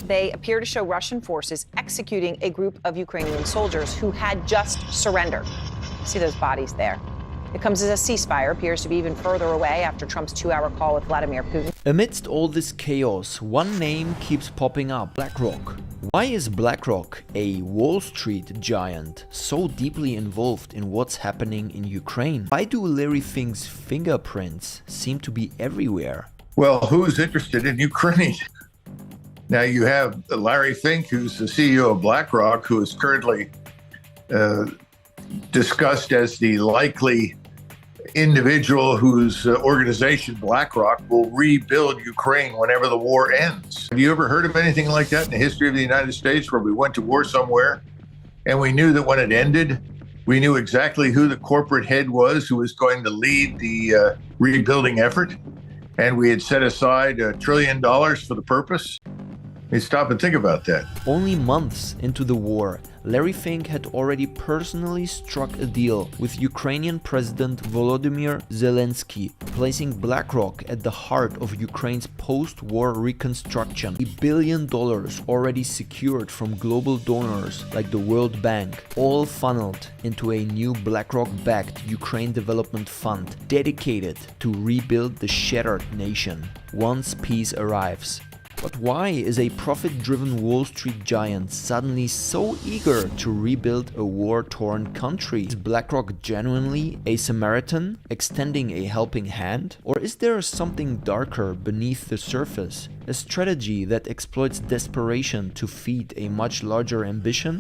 They appear to show Russian forces executing a group of Ukrainian soldiers who had just surrendered. See those bodies there? It comes as a ceasefire appears to be even further away after Trump's 2-hour call with Vladimir Putin. Amidst all this chaos, one name keeps popping up: BlackRock. Why is BlackRock, a Wall Street giant, so deeply involved in what's happening in Ukraine? Why do Larry Fink's fingerprints seem to be everywhere? Well, who's interested in Ukraine? Now you have Larry Fink, who's the CEO of BlackRock, who is currently discussed as the likely individual whose organization, BlackRock, will rebuild Ukraine whenever the war ends. Have you ever heard of anything like that in the history of the United States, where we went to war somewhere and we knew that when it ended, we knew exactly who the corporate head was who was going to lead the rebuilding effort, and we had set aside $1 trillion for the purpose? Hey, stop and think about that. Only months into the war, Larry Fink had already personally struck a deal with Ukrainian President Volodymyr Zelensky, placing BlackRock at the heart of Ukraine's post-war reconstruction. $1 billion already secured from global donors like the World Bank, all funneled into a new BlackRock-backed Ukraine Development Fund dedicated to rebuild the shattered nation once peace arrives. But why is a profit-driven Wall Street giant suddenly so eager to rebuild a war-torn country? Is BlackRock genuinely a Samaritan, extending a helping hand? Or is there something darker beneath the surface? A strategy that exploits desperation to feed a much larger ambition?